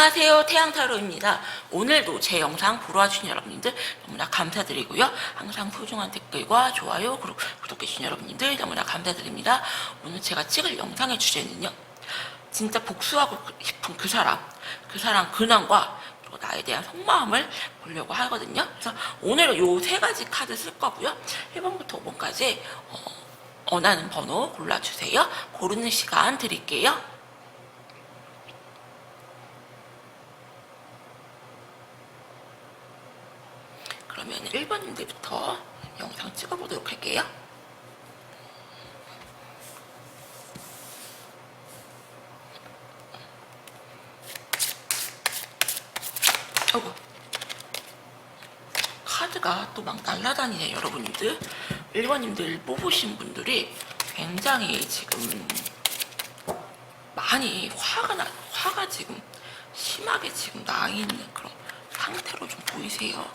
안녕하세요, 태양타로입니다. 오늘도 제 영상 보러 와주신 여러분들 너무나 감사드리고요. 항상 소중한 댓글과 좋아요, 그리고 구독해주신 여러분들 너무나 감사드립니다. 오늘 제가 찍을 영상의 주제는요, 진짜 복수하고 싶은 그 사람 근황과 그리고 나에 대한 속마음을 보려고 하거든요. 그래서 오늘은 요 세 가지 카드 쓸 거고요. 1번부터 5번까지 원하는 번호 골라주세요. 고르는 시간 드릴게요. 그러면 1번님들부터 영상 찍어보도록 할게요. 어구, 카드가 또 막 날라다니네요, 여러분들. 1번님들 뽑으신 분들이 굉장히 지금 많이 화가 지금 심하게 지금 나 있는 그런 상태로 좀 보이세요.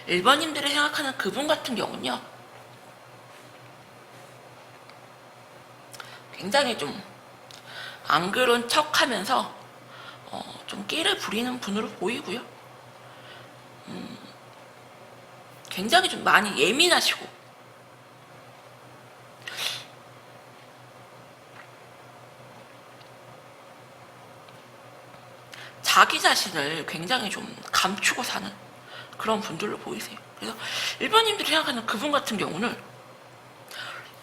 일본인들이 생각하는 그분 같은 경우는요, 굉장히 좀 안 그런 척 하면서 좀 끼를 부리는 분으로 보이고요. 굉장히 좀 많이 예민하시고, 자기 자신을 굉장히 좀 감추고 사는 그런 분들로 보이세요. 그래서 일본인들이 생각하는 그분 같은 경우는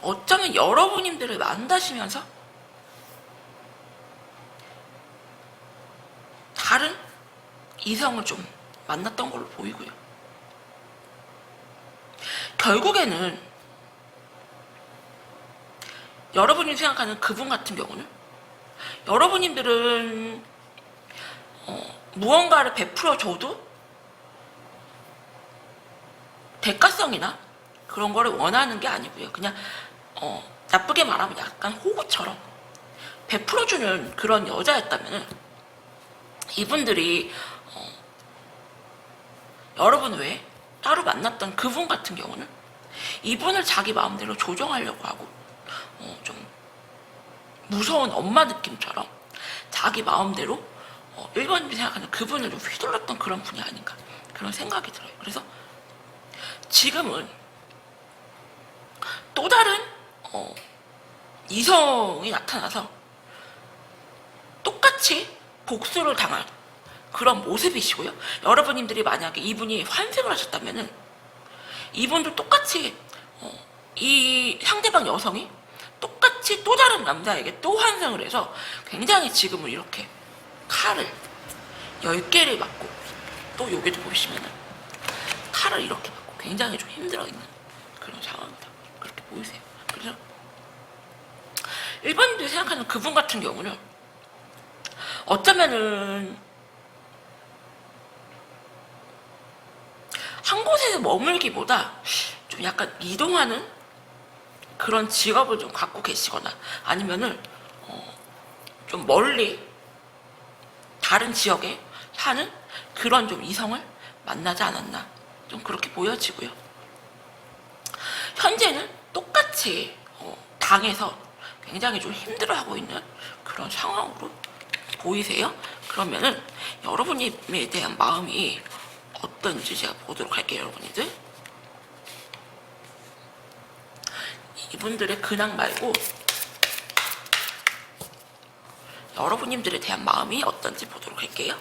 어쩌면 여러분님들을 만나시면서 다른 이성을 좀 만났던 걸로 보이고요. 결국에는 여러분이 생각하는 그분 같은 경우는 여러분님들은 무언가를 베풀어줘도 대가성이나 그런 거를 원하는 게 아니고요. 그냥 나쁘게 말하면 약간 호구처럼 베풀어주는 그런 여자였다면 이분들이 여러분 외에 따로 만났던 그분 같은 경우는 이분을 자기 마음대로 조정하려고 하고 좀 무서운 엄마 느낌처럼 자기 마음대로 일본인들이 생각하는 그분을 좀 휘둘렀던 그런 분이 아닌가 그런 생각이 들어요. 그래서 지금은 또 다른 이성이 나타나서 똑같이 복수를 당할 그런 모습이시고요. 여러분님들이 만약에 이분이 환생을 하셨다면은 이분도 똑같이 이 상대방 여성이 똑같이 또 다른 남자에게 또 환생을 해서 굉장히 지금은 이렇게 칼을 10개를 맞고 또 여기도 보시면은 칼을 이렇게 맞고 굉장히 좀 힘들어 있는 그런 상황이다. 그렇게 보이세요. 그래서 일반인들이 생각하는 그분 같은 경우는 어쩌면은 한 곳에서 머물기보다 좀 약간 이동하는 그런 직업을 좀 갖고 계시거나 아니면은 좀 멀리 다른 지역에 사는 그런 좀 이성을 만나지 않았나 좀 그렇게 보여지고요. 현재는 똑같이 당해서 굉장히 좀 힘들어하고 있는 그런 상황으로 보이세요. 그러면은 여러분에 대한 마음이 어떤지 제가 보도록 할게요, 여러분들. 이분들의 근황 말고 여러분님들에 대한 마음이 어떤지 보도록 할게요.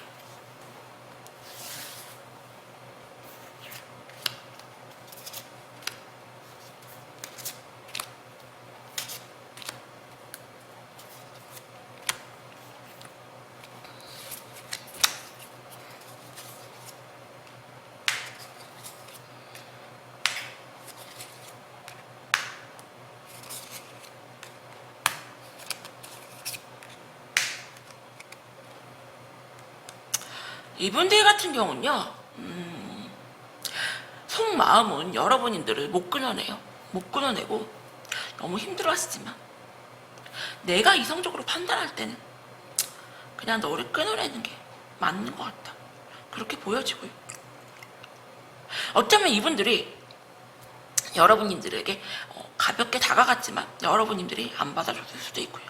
이분들 같은 경우는요, 속마음은 여러분들을 못 끊어내요. 못 끊어내고 너무 힘들어 하시지만, 내가 이성적으로 판단할 때는 그냥 너를 끊어내는 게 맞는 것 같다. 그렇게 보여지고요. 어쩌면 이분들이 여러분들에게 가볍게 다가갔지만 여러분들이 안 받아줬을 수도 있고요.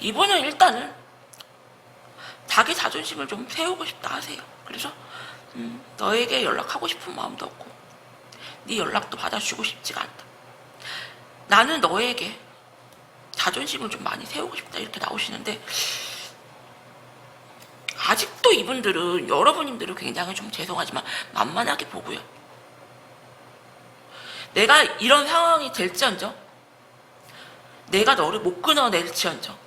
이분은 일단은 자기 자존심을 좀 세우고 싶다 하세요. 그래서 너에게 연락하고 싶은 마음도 없고 네 연락도 받아주고 싶지가 않다. 나는 너에게 자존심을 좀 많이 세우고 싶다 이렇게 나오시는데, 아직도 이분들은 여러분들을 굉장히 좀 죄송하지만 만만하게 보고요. 내가 이런 상황이 될지언정, 내가 너를 못 끊어낼지언정,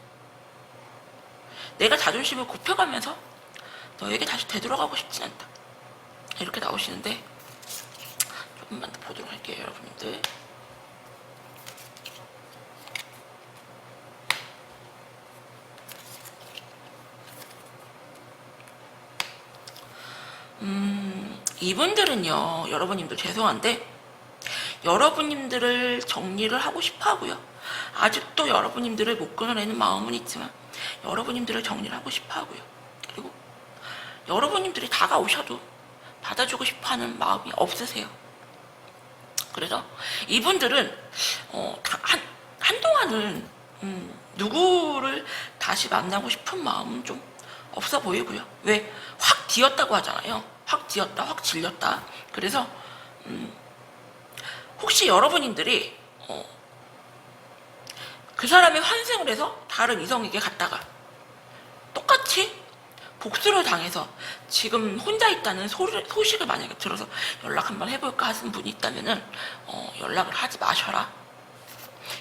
내가 자존심을 굽혀가면서 너에게 다시 되돌아가고 싶진 않다 이렇게 나오시는데, 조금만 더 보도록 할게요. 여러분들, 이분들은요, 여러분님들 죄송한데 여러분님들을 정리를 하고 싶어 하고요. 아직도 여러분님들을 못 끊어내는 마음은 있지만 여러분님들을 정리를 하고 싶어 하고요. 그리고 여러분님들이 다가오셔도 받아주고 싶어 하는 마음이 없으세요. 그래서 이분들은 한동안은 누구를 다시 만나고 싶은 마음은 좀 없어 보이고요. 왜? 확 뒤었다고 하잖아요. 확 뒤었다, 확 질렸다. 그래서 혹시 여러분들이 그 사람이 환생을 해서 다른 이성에게 갔다가 똑같이 복수를 당해서 지금 혼자 있다는 소식을 만약에 들어서 연락 한번 해볼까 하시는 분이 있다면은 연락을 하지 마셔라.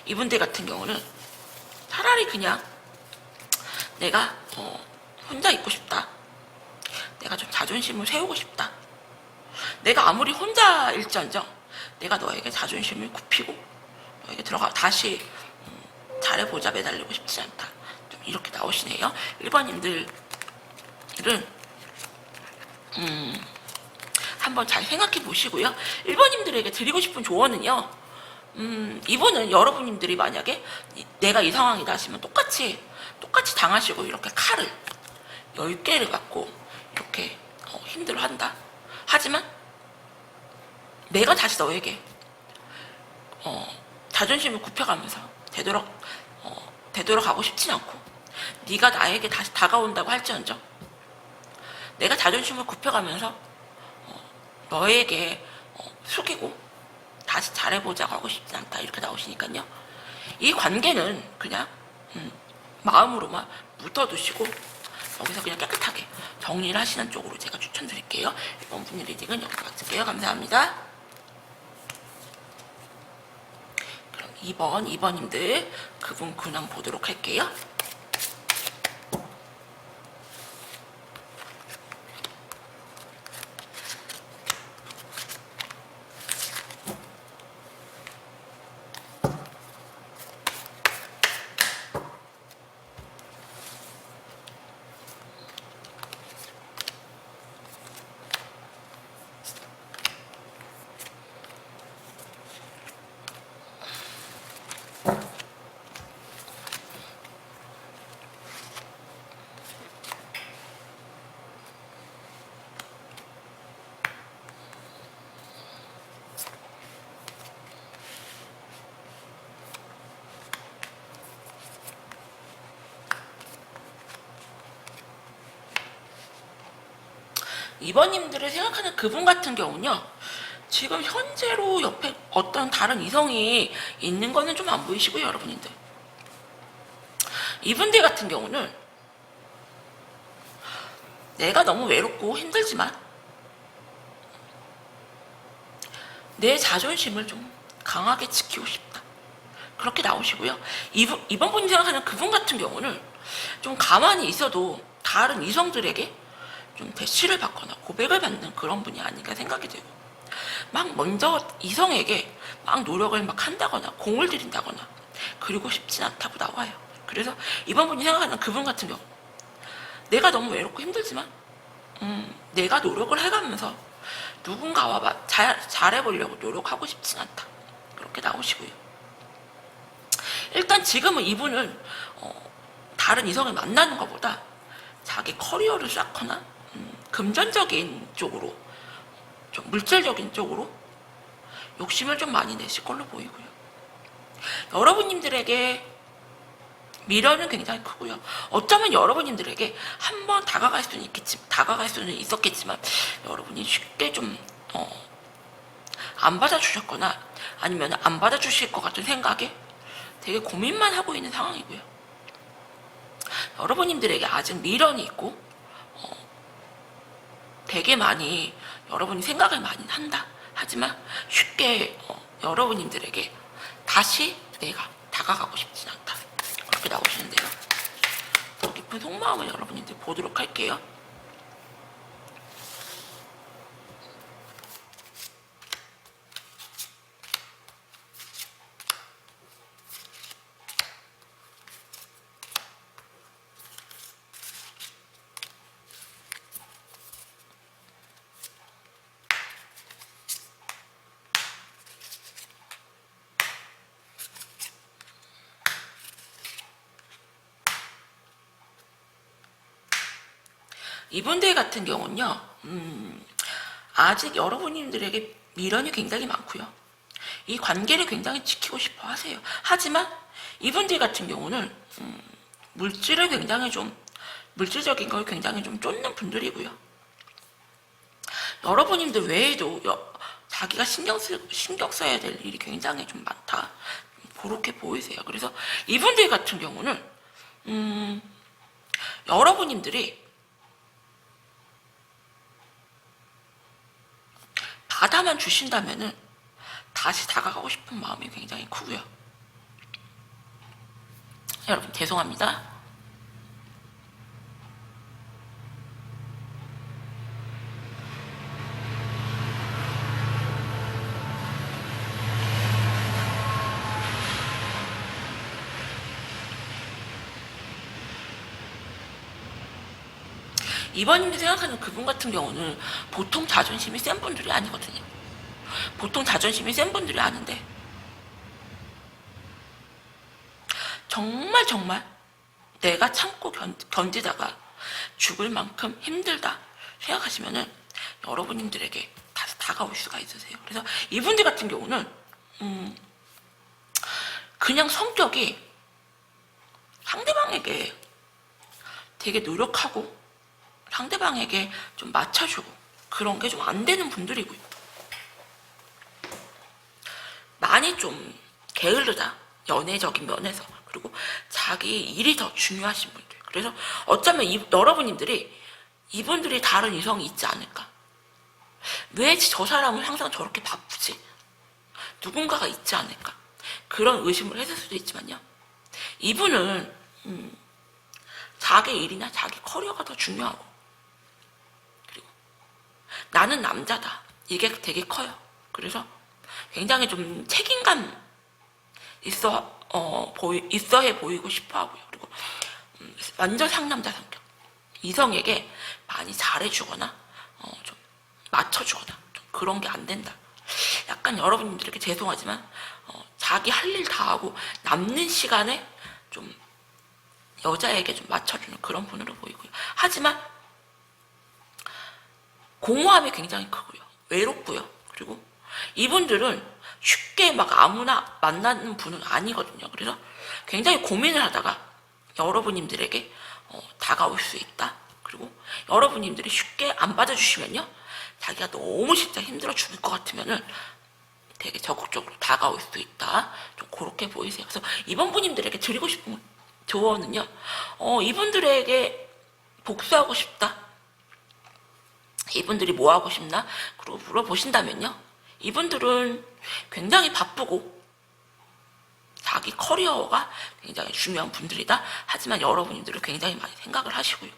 이분들 같은 경우는 차라리 그냥 내가 혼자 있고 싶다, 내가 좀 자존심을 세우고 싶다, 내가 아무리 혼자일지언정 내가 너에게 자존심을 굽히고 너에게 들어가 다시 잘해보자, 매달리고 싶지 않다, 좀 이렇게 나오시네요. 1번님들은 한번 잘 생각해 보시고요. 1번님들에게 드리고 싶은 조언은요, 이분은 여러분들이 만약에 내가 이 상황이다 하시면 똑같이 당하시고 이렇게 칼을 10개를 갖고 이렇게 힘들어한다. 하지만 내가 다시 너에게 자존심을 굽혀가면서 되돌아가고 싶진 않고, 네가 나에게 다시 다가온다고 할지언정 내가 자존심을 굽혀가면서 너에게 숙이고 다시 잘해보자고 하고 싶지 않다 이렇게 나오시니까요. 이 관계는 그냥 마음으로만 묻어두시고 여기서 그냥 깨끗하게 정리를 하시는 쪽으로 제가 추천드릴게요. 이번 분의 리딩은 여기서 마칠게요. 감사합니다. 그럼 2번님들 그분 근황 보도록 할게요. 이번님들을 생각하는 그분 같은 경우는요, 지금 현재로 옆에 어떤 다른 이성이 있는 거는 좀 안 보이시고요. 여러분들, 이분들 같은 경우는 내가 너무 외롭고 힘들지만 내 자존심을 좀 강하게 지키고 싶다 그렇게 나오시고요. 이번 분이 생각하는 그분 같은 경우는 좀 가만히 있어도 다른 이성들에게 좀 대시를 받거나 고백을 받는 그런 분이 아닌가 생각이 되고, 막 먼저 이성에게 막 노력을 막 한다거나 공을 들인다거나 그리고 싶진 않다고 나와요. 그래서 이번 분이 생각하는 그분 같은 경우, 내가 너무 외롭고 힘들지만 내가 노력을 해가면서 누군가와 잘해보려고 노력하고 싶진 않다. 그렇게 나오시고요. 일단 지금은 이분은 다른 이성을 만나는 것보다 자기 커리어를 쌓거나 금전적인 쪽으로, 좀 물질적인 쪽으로 욕심을 좀 많이 내실 걸로 보이고요. 여러분님들에게 미련은 굉장히 크고요. 어쩌면 여러분님들에게 한번 다가갈 수는 있었겠지만 여러분이 쉽게 좀 안 받아주셨거나 아니면 안 받아주실 것 같은 생각에 되게 고민만 하고 있는 상황이고요. 여러분님들에게 아직 미련이 있고 되게 많이 여러분이 생각을 많이 한다. 하지만 쉽게 여러분님들에게 다시 내가 다가가고 싶진 않다. 그렇게 나오시는데요. 더 깊은 속마음을 여러분들 보도록 할게요. 이분들 같은 경우는요, 아직 여러분들에게 미련이 굉장히 많고요. 이 관계를 굉장히 지키고 싶어 하세요. 하지만 이분들 같은 경우는 물질적인 걸 굉장히 좀 쫓는 분들이고요. 여러분들 외에도 자기가 신경 써야 될 일이 굉장히 좀 많다. 그렇게 보이세요. 그래서 이분들 같은 경우는 여러분들이 받아만 주신다면은 다시 다가가고 싶은 마음이 굉장히 크고요. 여러분 죄송합니다. 이번님이 생각하는 그분 같은 경우는 보통 자존심이 센 분들이 아니거든요. 보통 자존심이 센 분들이 아닌데 정말 내가 참고 견디다가 죽을 만큼 힘들다 생각하시면은 여러분들에게 다시 다가올 수가 있으세요. 그래서 이분들 같은 경우는 그냥 성격이 상대방에게 되게 노력하고 상대방에게 좀 맞춰주고 그런 게 좀 안 되는 분들이고요. 많이 좀 게으르다. 연애적인 면에서. 그리고 자기 일이 더 중요하신 분들. 그래서 어쩌면 여러분들이 이분들이 다른 이성이 있지 않을까. 왜 저 사람은 항상 저렇게 바쁘지? 누군가가 있지 않을까. 그런 의심을 했을 수도 있지만요. 이분은 자기 일이나 자기 커리어가 더 중요하고 그리고 나는 남자다. 이게 되게 커요. 그래서 굉장히 좀 책임감 있어해 보이고 싶어 하고요. 그리고 완전 상남자 성격. 이성에게 많이 잘해주거나 좀 맞춰주거나 좀 그런 게 안 된다. 약간 여러분들에게 죄송하지만 자기 할 일 다 하고 남는 시간에 좀 여자에게 좀 맞춰주는 그런 분으로 보이고요. 하지만 공허함이 굉장히 크고요. 외롭고요. 그리고 이분들은 쉽게 막 아무나 만나는 분은 아니거든요. 그래서 굉장히 고민을 하다가 여러분들에게 다가올 수 있다. 그리고 여러분들이 쉽게 안 받아주시면요. 자기가 너무 진짜 힘들어 죽을 것 같으면은 되게 적극적으로 다가올 수 있다. 좀 그렇게 보이세요. 그래서 이번 분님들에게 드리고 싶은 조언은요. 이분들에게 복수하고 싶다. 이분들이 뭐 하고 싶나? 그리고 물어보신다면요. 이분들은 굉장히 바쁘고 자기 커리어가 굉장히 중요한 분들이다. 하지만 여러분들은 굉장히 많이 생각을 하시고요.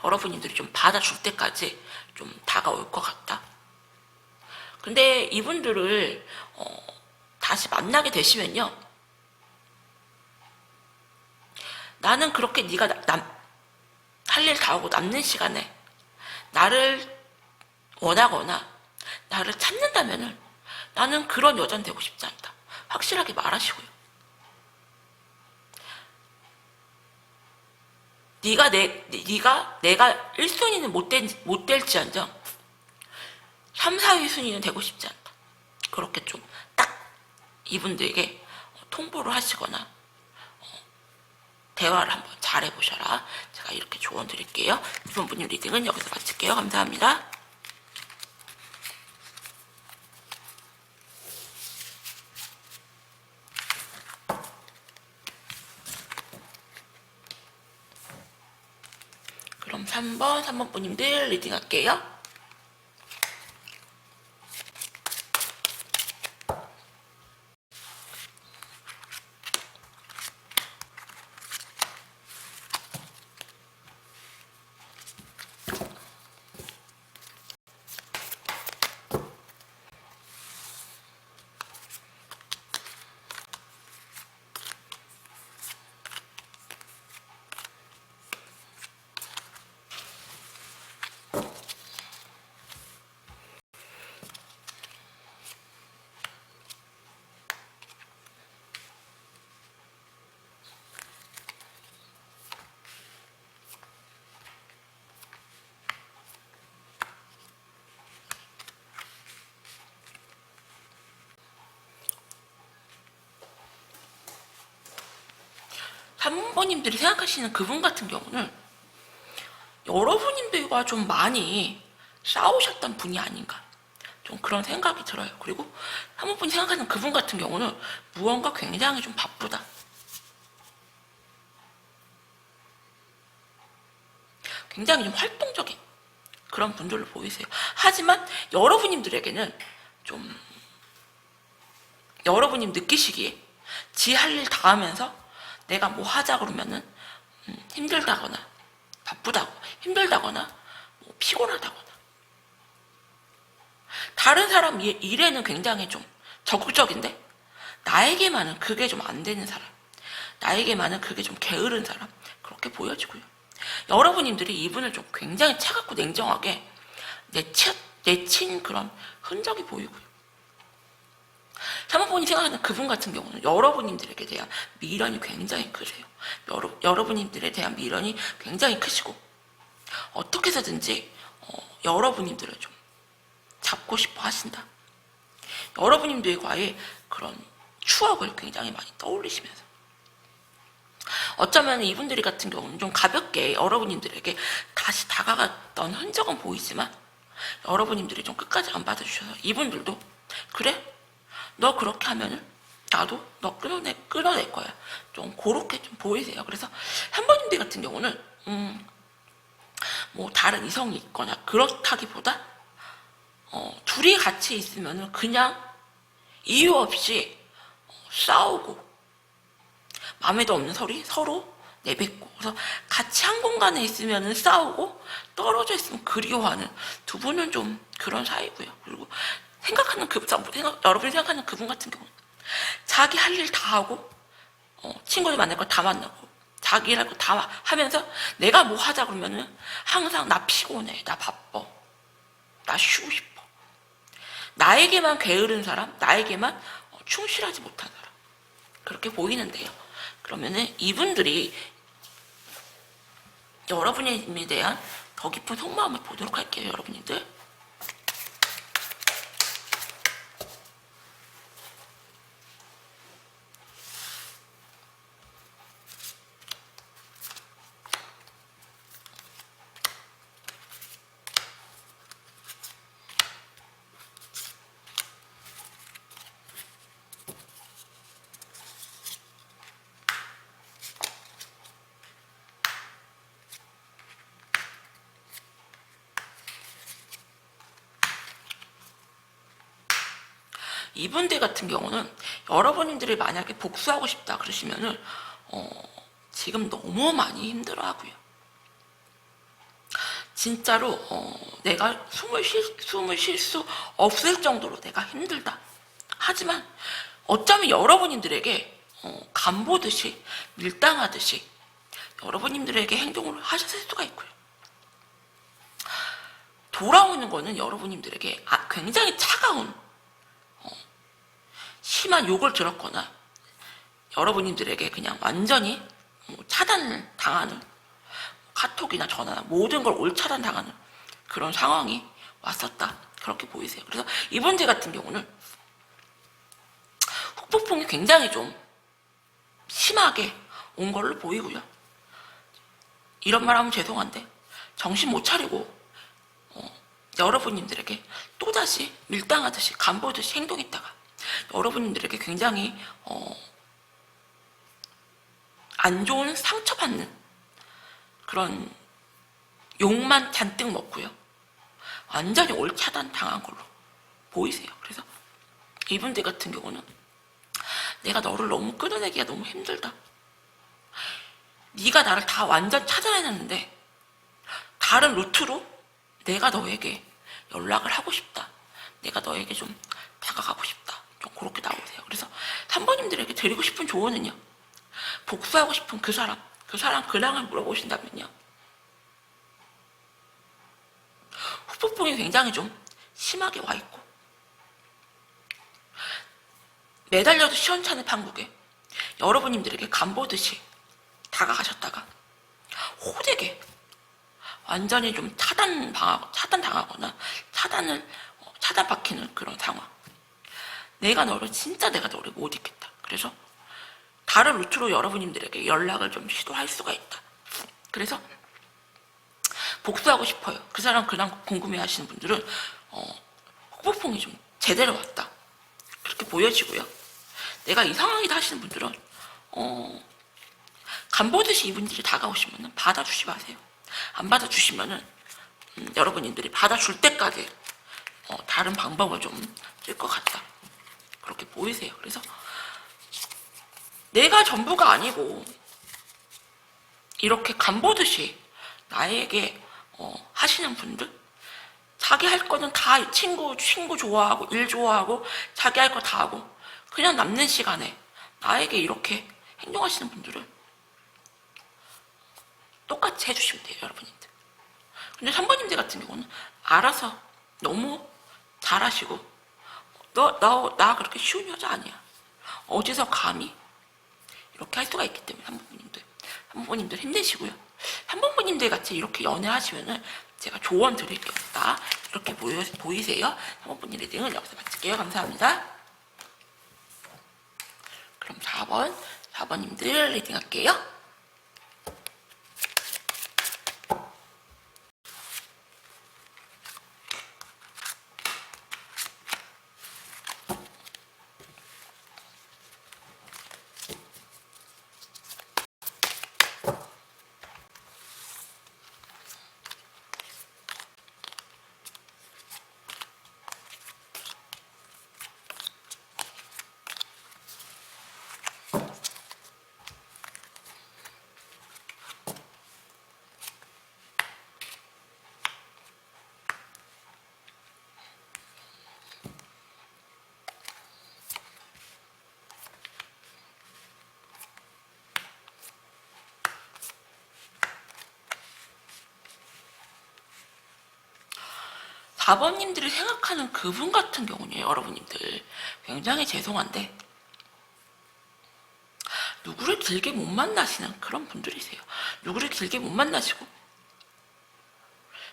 여러분들이 좀 받아줄 때까지 좀 다가올 것 같다. 근데 이분들을 다시 만나게 되시면요. 나는 그렇게 네가 할 할 일 다 하고 남는 시간에 나를 원하거나 나를 찾는다면은 나는 그런 여자는 되고 싶지 않다. 확실하게 말하시고요. 네가 내가 1순위는 못 될지언정 3, 4위 순위는 되고 싶지 않다. 그렇게 좀 딱 이분들에게 통보를 하시거나 대화를 한번 잘 해보셔라. 제가 이렇게 조언 드릴게요. 이번 분님 리딩은 여기서 마칠게요. 감사합니다. 그럼 3번 분님들 리딩 할게요. 사모님들이 생각하시는 그분 같은 경우는 여러분님들과 좀 많이 싸우셨던 분이 아닌가, 좀 그런 생각이 들어요. 그리고 사모분이 생각하는 그분 같은 경우는 무언가 굉장히 좀 바쁘다, 굉장히 좀 활동적인 그런 분들로 보이세요. 하지만 여러분님들에게는 좀 여러분님 느끼시기에 지 할 일 다 하면서 내가 뭐 하자 그러면은 힘들다거나 바쁘다고 힘들다거나 뭐 피곤하다거나, 다른 사람 일에는 굉장히 좀 적극적인데 나에게만은 그게 좀 안 되는 사람, 나에게만은 그게 좀 게으른 사람, 그렇게 보여지고요. 여러분님들이 이분을 좀 굉장히 차갑고 냉정하게 내친 그런 흔적이 보이고요. 사모분이 생각하는 그분 같은 경우는 여러분님들에게 대한 미련이 굉장히 크세요. 여러분님들에 대한 미련이 굉장히 크시고 어떻게 해서든지 여러분님들을 좀 잡고 싶어 하신다. 여러분님들과의 그런 추억을 굉장히 많이 떠올리시면서 어쩌면 이분들이 같은 경우는 좀 가볍게 여러분님들에게 다시 다가갔던 흔적은 보이지만 여러분님들이 좀 끝까지 안 받아주셔서 이분들도 그래? 너 그렇게 하면은 나도 너 끌어낼 거야. 좀 그렇게 좀 보이세요. 그래서 한번님들 같은 경우는 뭐 다른 이성이 있거나 그렇다기보다 둘이 같이 있으면은 그냥 이유 없이 싸우고 마음에도 없는 소리 서로 내뱉고, 그래서 같이 한 공간에 있으면은 싸우고 떨어져 있으면 그리워하는 두 분은 좀 그런 사이고요. 그리고 여러분이 생각하는 그분 같은 경우는 자기 할 일 다 하고 친구들 만날 거 다 만나고 자기 일 할 거 다 하면서 내가 뭐 하자 그러면은 항상 나 피곤해, 나 바빠, 나 쉬고 싶어, 나에게만 게으른 사람, 나에게만 충실하지 못한 사람, 그렇게 보이는데요. 그러면은 이분들이 여러분에 대한 더 깊은 속마음을 보도록 할게요. 여러분들 이분들 같은 경우는 여러분들이 만약에 복수하고 싶다 그러시면은 지금 너무 많이 힘들어하고요. 진짜로 내가 숨을 쉴 수 없을 정도로 내가 힘들다. 하지만 어쩌면 여러분들에게 간보듯이 밀당하듯이 여러분님들에게 행동을 하셨을 수가 있고요. 돌아오는 거는 여러분님들에게 굉장히 차가운 심한 욕을 들었거나 여러분님들에게 그냥 완전히 차단을 당하는 카톡이나 전화나 모든 걸 올차단당하는 그런 상황이 왔었다. 그렇게 보이세요. 그래서 이번 주 같은 경우는 후폭풍이 굉장히 좀 심하게 온 걸로 보이고요. 이런 말 하면 죄송한데 정신 못 차리고 여러분님들에게 또다시 밀당하듯이 간보듯이 행동했다가 여러분들에게 굉장히 안 좋은 상처받는 그런 욕만 잔뜩 먹고요. 완전히 올차단 당한 걸로 보이세요. 그래서 이분들 같은 경우는 내가 너를 너무 끌어내기가 너무 힘들다. 네가 나를 다 완전 차단해놨는데 다른 루트로 내가 너에게 연락을 하고 싶다. 내가 너에게 좀 다가가고 싶다. 좀 그렇게 나오세요. 그래서 3번님들에게 드리고 싶은 조언은요. 복수하고 싶은 그 사람 근황을 물어보신다면요. 후폭풍이 굉장히 좀 심하게 와 있고 매달려도 시원찮은 판국에 여러분님들에게 간보듯이 다가가셨다가 호되게 완전히 좀 차단당하거나 차단박히는 그런 상황. 내가 너를 못 잊겠다. 그래서 다른 루트로 여러분님들에게 연락을 좀 시도할 수가 있다. 그래서 복수하고 싶어요. 그 사람 근황 궁금해 하시는 분들은 후폭풍이 좀 제대로 왔다. 그렇게 보여지고요. 내가 이 상황이다 하시는 분들은 간보듯이 이분들이 다가오시면 받아주지 마세요. 안 받아주시면은 여러분들이 받아줄 때까지 다른 방법을 좀 쓸 것 같다. 그렇게 보이세요. 그래서 내가 전부가 아니고 이렇게 간보듯이 나에게 하시는 분들 자기 할 거는 다 친구 좋아하고 일 좋아하고 자기 할 거 다 하고 그냥 남는 시간에 나에게 이렇게 행동하시는 분들은 똑같이 해주시면 돼요. 여러분들. 근데 3번님들 같은 경우는 알아서 너무 잘하시고 나 그렇게 쉬운 여자 아니야. 어디서 감히 이렇게 할 수가 있기 때문에 3번님들 힘내시고요. 3번님들 같이 이렇게 연애하시면은 제가 조언 드릴 게 없다. 이렇게 보이세요? 3번님 리딩을 여기서 마칠게요. 감사합니다. 그럼 4번님들 리딩 할게요. 4번님들이 생각하는 그분 같은 경우는 여러분님들 굉장히 죄송한데 누구를 길게 못 만나시는 그런 분들이세요. 누구를 길게 못 만나시고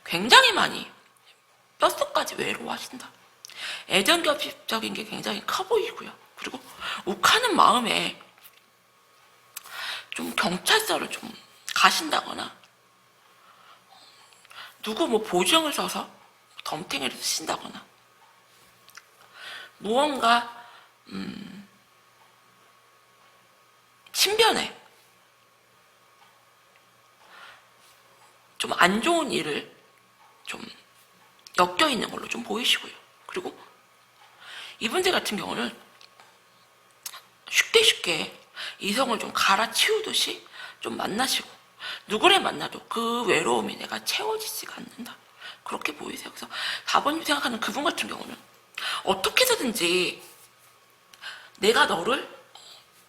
굉장히 많이 뼛속까지 외로워하신다. 애정결핍적인 게 굉장히 커 보이고요. 그리고 욱하는 마음에 좀 경찰서를 좀 가신다거나 누구 보증을 서서 덤탱이를 쓰신다거나 무언가 친변에 좀 안 좋은 일을 좀 엮여 있는 걸로 좀 보이시고요. 그리고 이분들 같은 경우는 쉽게 이성을 좀 갈아치우듯이 좀 만나시고 누구를 만나도 그 외로움이 내가 채워지지가 않는다. 그렇게 보이세요. 그래서 4번님 생각하는 그분 같은 경우는 어떻게 해서든지 내가 너를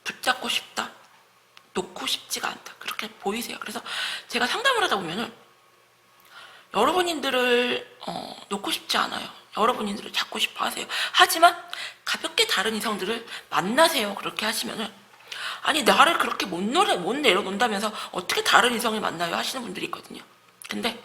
붙잡고 싶다. 놓고 싶지가 않다. 그렇게 보이세요. 그래서 제가 상담을 하다 보면은 여러분들을 놓고 싶지 않아요. 여러분들을 잡고 싶어 하세요. 하지만 가볍게 다른 이성들을 만나세요. 그렇게 하시면은 아니 나를 그렇게 못 내려놓는다면서 어떻게 다른 이성을 만나요? 하시는 분들이 있거든요. 근데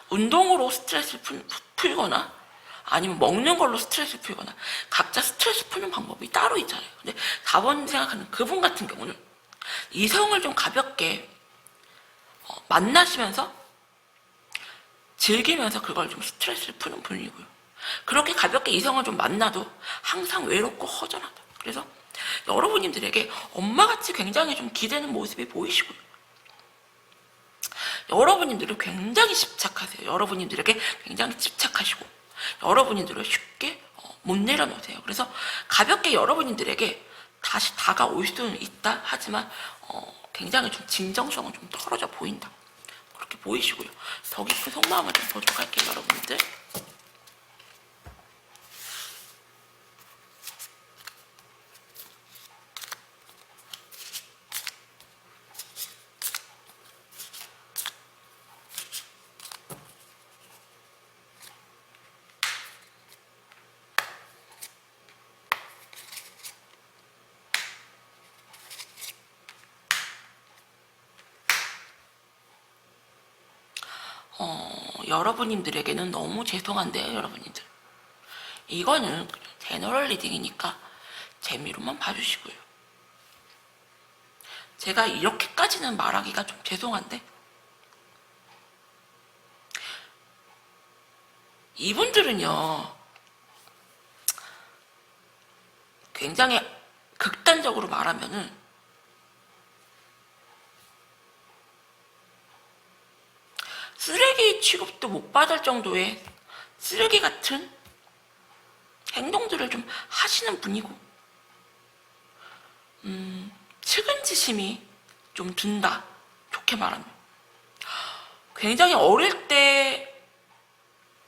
운동으로 스트레스를 풀거나 아니면 먹는 걸로 스트레스를 풀거나 각자 스트레스 푸는 방법이 따로 있잖아요. 근데 4번 생각하는 그분 같은 경우는 이성을 좀 가볍게 만나시면서 즐기면서 그걸 좀 스트레스를 푸는 분이고요. 그렇게 가볍게 이성을 좀 만나도 항상 외롭고 허전하다. 그래서 여러분들에게 엄마같이 굉장히 좀 기대는 모습이 보이시고요. 여러분들을 굉장히 집착하세요. 여러분들에게 굉장히 집착하시고 여러분들을 쉽게 못 내려놓으세요. 그래서 가볍게 여러분들에게 다시 다가올 수는 있다 하지만 굉장히 좀 진정성은 좀 떨어져 보인다. 그렇게 보이시고요. 더 깊은 속마음을 좀 보도록 할게요, 여러분들. 여러분들에게는 너무 죄송한데요, 여러분들. 이거는 제너럴 리딩이니까 재미로만 봐주시고요. 제가 이렇게까지는 말하기가 좀 죄송한데 이분들은요 굉장히 극단적으로 말하면은 쓰레기 취급도 못 받을 정도의 쓰레기 같은 행동들을 좀 하시는 분이고 측은지심이 좀 든다. 좋게 말하면 굉장히 어릴 때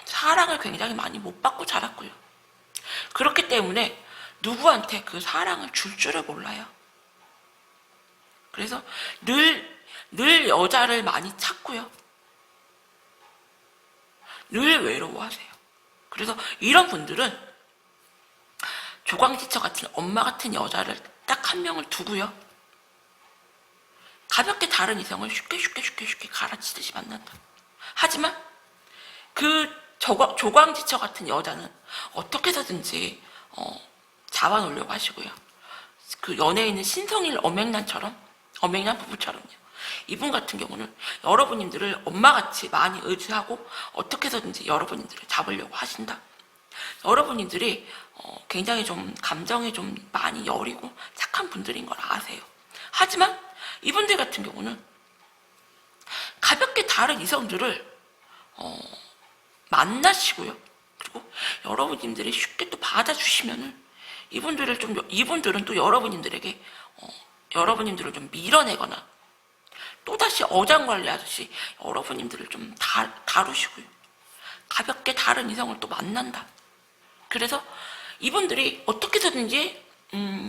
사랑을 굉장히 많이 못 받고 자랐고요. 그렇기 때문에 누구한테 그 사랑을 줄 줄을 몰라요. 그래서 늘 여자를 많이 찾고요. 늘 외로워하세요. 그래서 이런 분들은 조광지처 같은 엄마 같은 여자를 딱 한 명을 두고요. 가볍게 다른 이성을 쉽게 갈아치듯이 만난다. 하지만 그 조광지처 같은 여자는 어떻게 해서든지 잡아놓으려고 하시고요. 그 연예인은 신성일 엄행난 부부처럼요. 이분 같은 경우는 여러분들을 엄마같이 많이 의지하고 어떻게 해서든지 여러분들을 잡으려고 하신다. 여러분들이 굉장히 좀 감정이 좀 많이 여리고 착한 분들인 걸 아세요. 하지만 이분들 같은 경우는 가볍게 다른 이성들을 만나시고요. 그리고 여러분들이 쉽게 또 받아주시면은 이분들은 또 여러분들에게 여러분들을 좀 밀어내거나 또다시 어장관리하듯이 여러분들을 좀 다루시고요. 가볍게 다른 이성을 또 만난다. 그래서 이분들이 어떻게 해서든지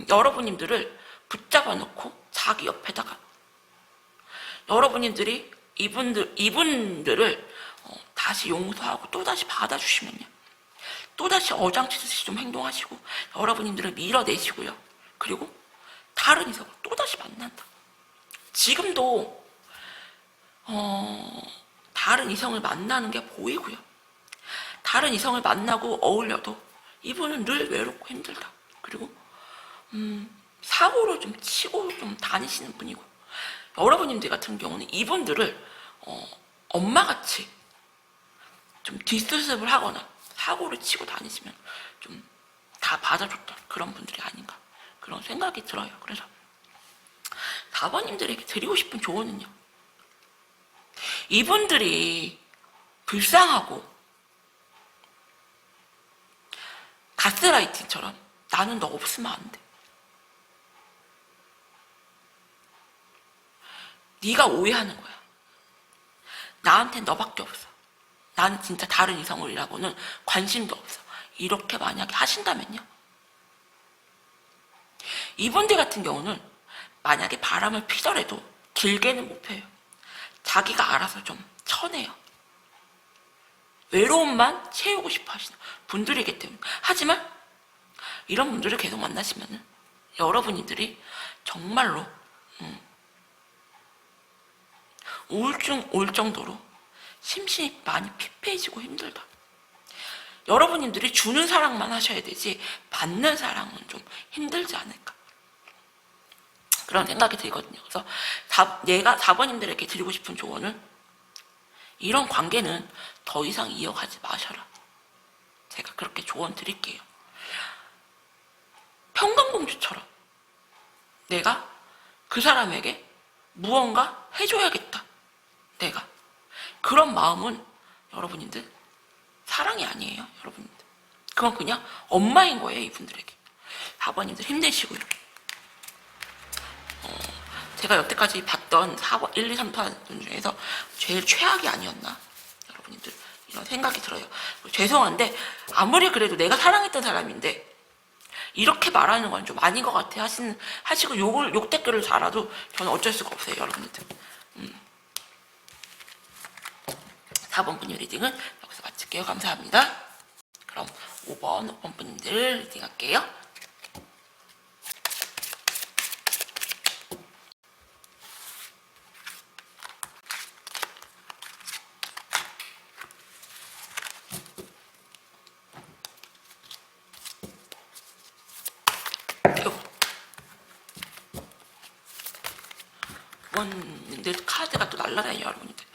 여러분들을 붙잡아 놓고 자기 옆에다가 여러분들이 이분들을 다시 용서하고 또다시 받아주시면요. 또다시 어장치듯이 좀 행동하시고 여러분들을 밀어내시고요. 그리고 다른 이성을 또다시 만난다. 지금도 다른 이성을 만나는 게 보이고요. 다른 이성을 만나고 어울려도 이분은 늘 외롭고 힘들다. 그리고 사고를 좀 치고 좀 다니시는 분이고 여러분들 같은 경우는 이분들을 엄마같이 좀 뒷수습을 하거나 사고를 치고 다니시면 좀 다 받아줬던 그런 분들이 아닌가 그런 생각이 들어요. 그래서 4번님들에게 드리고 싶은 조언은요. 이분들이 불쌍하고 가스라이팅처럼 나는 너 없으면 안 돼. 네가 오해하는 거야. 나한텐 너밖에 없어. 나는 진짜 다른 이성이라고는 관심도 없어. 이렇게 만약에 하신다면요. 이분들 같은 경우는 만약에 바람을 피더라도 길게는 못 펴요. 자기가 알아서 좀 쳐내요. 외로움만 채우고 싶어 하시는 분들이기 때문에. 하지만 이런 분들을 계속 만나시면은 여러분들이 정말로 우울증 올 정도로 심신이 많이 피폐해지고 힘들다. 여러분들이 주는 사랑만 하셔야 되지 받는 사랑은 좀 힘들지 않을까, 그런 생각이 들거든요. 그래서 내가 4번님들에게 드리고 싶은 조언은, 이런 관계는 더 이상 이어가지 마셔라. 제가 그렇게 조언 드릴게요. 평강공주처럼 내가 그 사람에게 무언가 해줘야겠다, 내가 그런 마음은 여러분들 사랑이 아니에요. 여러분들 그건 그냥 엄마인 거예요. 이분들에게. 4번님들 힘내시고요. 제가 여태까지 봤던 4번, 1, 2, 3편 중에서 제일 최악이 아니었나, 여러분들 이런 생각이 들어요. 죄송한데 아무리 그래도 내가 사랑했던 사람인데 이렇게 말하는 건 좀 아닌 것 같아 하시고 욕 댓글을 달아도 저는 어쩔 수가 없어요. 여러분들 4번 분님 리딩은 여기서 마칠게요. 감사합니다. 그럼 5번 분님들 리딩 할게요. 내 카드가 또 날라다녀요. 여러분들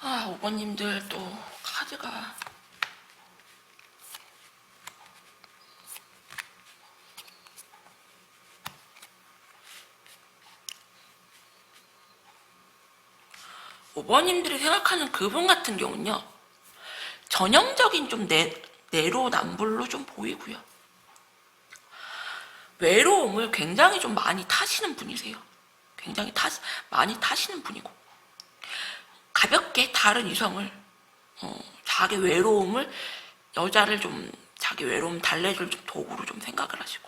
아, 5번님들 또 카드가 5번님들이 생각하는 그분 같은 경우는요, 전형적인 좀 내로남불로 좀 보이고요. 외로움을 굉장히 좀 많이 타시는 분이세요. 굉장히 많이 타시는 분이고, 가볍게 다른 이성을, 자기 외로움을, 여자를 좀 자기 외로움 달래줄 좀 도구로 좀 생각을 하시고,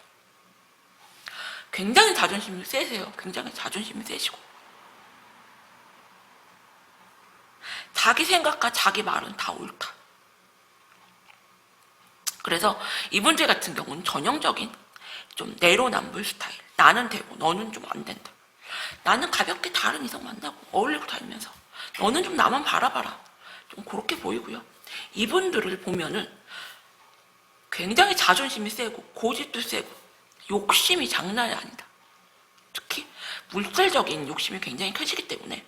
굉장히 자존심이 세세요. 굉장히 자존심이 세시고, 자기 생각과 자기 말은 다 옳다. 그래서 이분들 같은 경우는 전형적인 좀 내로남불 스타일. 나는 되고 너는 좀 안 된다. 나는 가볍게 다른 이성 만나고 어울리고 다니면서 너는 좀 나만 바라봐라. 좀 그렇게 보이고요. 이분들을 보면은 굉장히 자존심이 세고 고집도 세고 욕심이 장난이 아니다. 특히 물질적인 욕심이 굉장히 크시기 때문에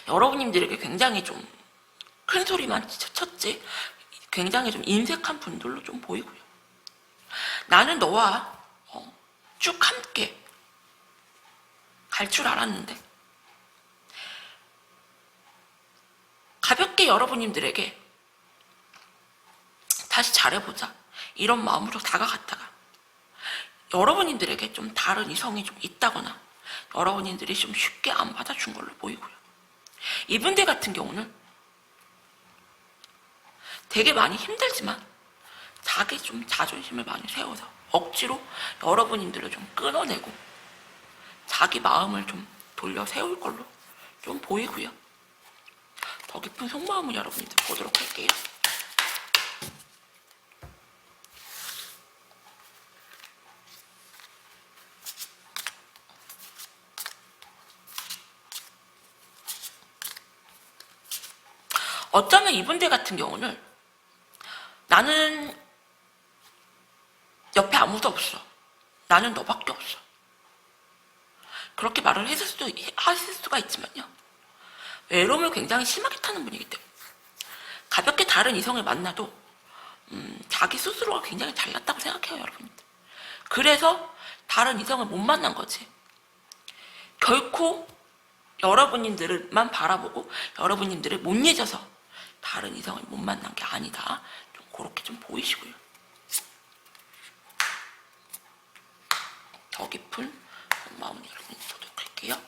여러분들에게 굉장히 좀 큰 소리만 쳤지 굉장히 좀 인색한 분들로 좀 보이고요. 나는 너와 쭉 함께 갈 줄 알았는데 가볍게 여러분들에게 다시 잘해보자 이런 마음으로 다가갔다가 여러분들에게 좀 다른 이성이 좀 있다거나 여러분들이 좀 쉽게 안 받아준 걸로 보이고요. 이분들 같은 경우는 되게 많이 힘들지만 자기 좀 자존심을 많이 세워서 억지로 여러분들을 좀 끊어내고 자기 마음을 좀 돌려 세울 걸로 좀 보이고요. 더 깊은 속마음을 여러분들 보도록 할게요. 어쩌면 이분들 같은 경우는 나는 옆에 아무도 없어. 나는 너밖에 없어. 그렇게 말을 하실 수가 있지만요. 외로움을 굉장히 심하게 타는 분이기 때문에 가볍게 다른 이성을 만나도 자기 스스로가 굉장히 잘났다고 생각해요. 여러분들. 그래서 다른 이성을 못 만난 거지. 결코 여러분들만 바라보고 여러분들을 못 잊어서 다른 이성을 못 만난 게 아니다. 좀 그렇게 좀 보이시고요. 더 깊은 마음을 여러분 소독할게요.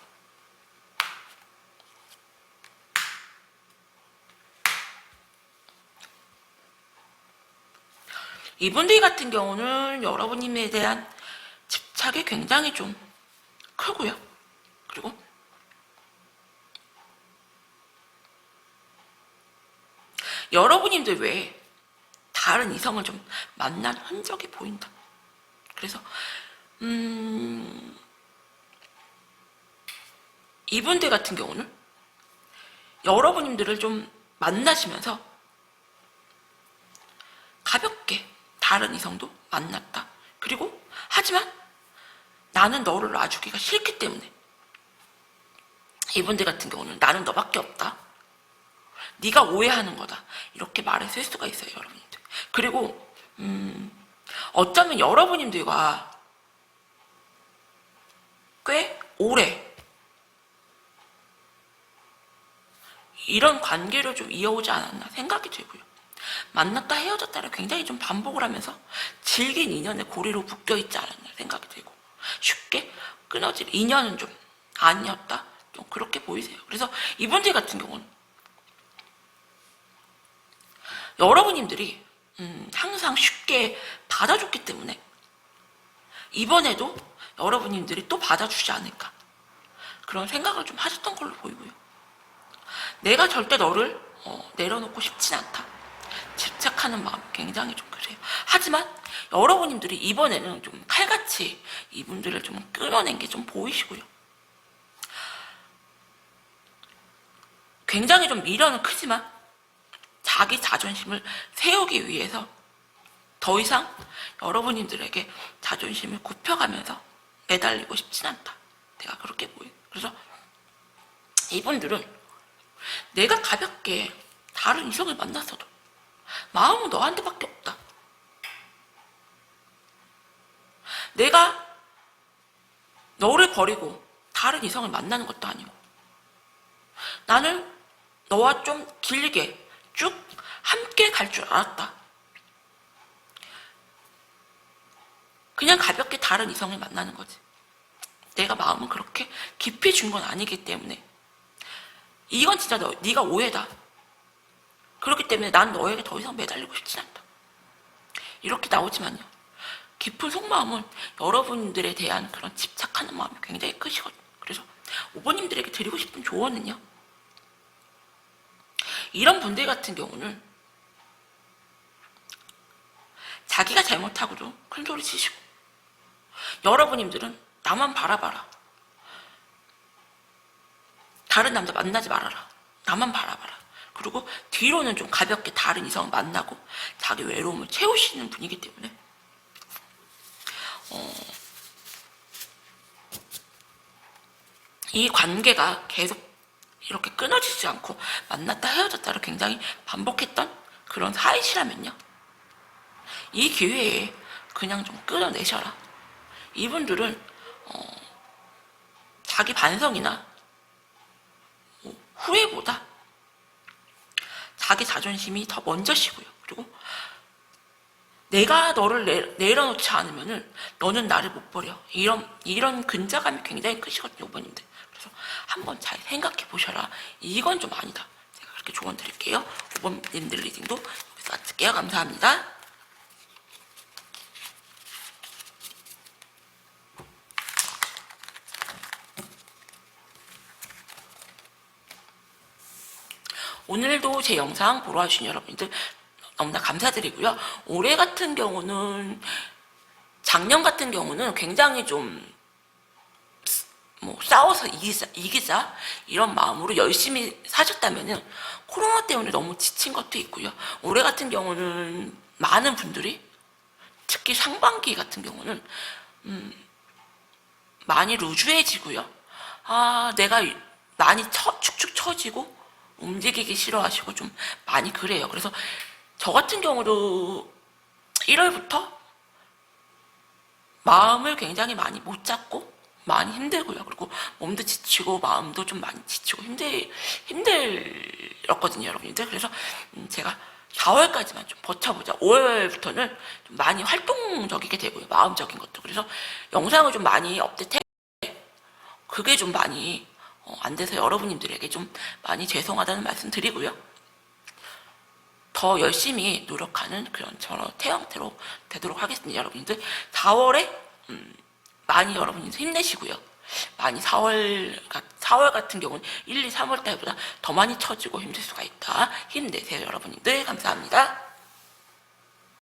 이분들 같은 경우는 여러분님에 대한 집착이 굉장히 좀 크고요. 그리고 여러분님들 외에 다른 이성을 좀 만난 흔적이 보인다. 그래서 이분들 같은 경우는 여러분님들을 좀 만나시면서 가볍게 다른 이성도 만났다. 그리고 하지만 나는 너를 놔주기가 싫기 때문에 이분들 같은 경우는 나는 너밖에 없다. 네가 오해하는 거다. 이렇게 말했을 수가 있어요, 여러분들. 그리고 어쩌면 여러분님들과 꽤 오래 이런 관계를 좀 이어오지 않았나 생각이 들고요. 만났다 헤어졌다를 굉장히 좀 반복을 하면서 질긴 인연의 고리로 묶여있지 않았나 생각이 들고 쉽게 끊어질 인연은 좀 아니었다. 좀 그렇게 보이세요. 그래서 이분들 같은 경우는 여러분님들이 항상 쉽게 받아줬기 때문에 이번에도 여러분님들이 또 받아주지 않을까 그런 생각을 좀 하셨던 걸로 보이고요. 내가 절대 너를 내려놓고 싶진 않다. 집착하는 마음 굉장히 좀 그래요. 하지만 여러분님들이 이번에는 좀 칼같이 이분들을 좀 끌어낸 게 좀 보이시고요. 굉장히 좀 미련은 크지만 자기 자존심을 세우기 위해서 더 이상 여러분님들에게 자존심을 굽혀가면서 매달리고 싶진 않다. 내가 그렇게 보여요. 그래서 이분들은 내가 가볍게 다른 이성을 만났어도 마음은 너한테밖에 없다. 내가 너를 버리고 다른 이성을 만나는 것도 아니고 나는 너와 좀 길게 쭉 함께 갈 줄 알았다. 그냥 가볍게 다른 이성을 만나는 거지. 내가 마음은 그렇게 깊이 준 건 아니기 때문에 이건 진짜 네가 오해다. 그렇기 때문에 난 너에게 더 이상 매달리고 싶진 않다. 이렇게 나오지만요. 깊은 속마음은 여러분들에 대한 그런 집착하는 마음이 굉장히 크시거든요. 그래서 오버님들에게 드리고 싶은 조언은요. 이런 분들 같은 경우는 자기가 잘못하고도 큰 소리 치시고 여러분님들은 나만 바라봐라. 다른 남자 만나지 말아라. 나만 바라봐라. 그리고 뒤로는 좀 가볍게 다른 이성을 만나고 자기 외로움을 채우시는 분이기 때문에 이 관계가 계속 이렇게 끊어지지 않고 만났다 헤어졌다를 굉장히 반복했던 그런 사이시라면요. 이 기회에 그냥 좀 끊어내셔라. 이분들은 자기 반성이나 후회보다 자기 자존심이 더 먼저시고요. 그리고 내가 너를 내려놓지 않으면은 너는 나를 못 버려. 이런 근자감이 굉장히 크시거든요, 오버님들. 그래서 한번 잘 생각해 보셔라. 이건 좀 아니다. 제가 그렇게 조언 드릴게요. 오버님들 리딩도 여기서 마칠게요. 감사합니다. 오늘도 제 영상 보러 와주신 여러분들 너무나 감사드리고요. 올해 같은 경우는 작년 같은 경우는 굉장히 좀 싸워서 이기자 이런 마음으로 열심히 사셨다면은 코로나 때문에 너무 지친 것도 있고요. 올해 같은 경우는 많은 분들이 특히 상반기 같은 경우는 많이 루즈해지고요. 내가 많이 축축 처지고 움직이기 싫어하시고 좀 많이 그래요. 그래서 저 같은 경우도 1월부터 마음을 굉장히 많이 못 잡고 많이 힘들고요. 그리고 몸도 지치고 마음도 좀 많이 지치고 힘들었거든요, 여러분들. 그래서 제가 4월까지만 좀 버텨보자. 5월부터는 좀 많이 활동적이게 되고요. 마음적인 것도. 그래서 영상을 좀 많이 업데이트 그게 좀 많이 안 돼서 여러분님들에게 좀 많이 죄송하다는 말씀 드리고요. 더 열심히 노력하는 그런 저런 태형태로 되도록 하겠습니다. 여러분들 4월에 많이 여러분들 힘내시고요. 많이 4월 같은 경우는 1, 2, 3월 달보다 더 많이 처지고 힘들 수가 있다. 힘내세요, 여러분들. 감사합니다.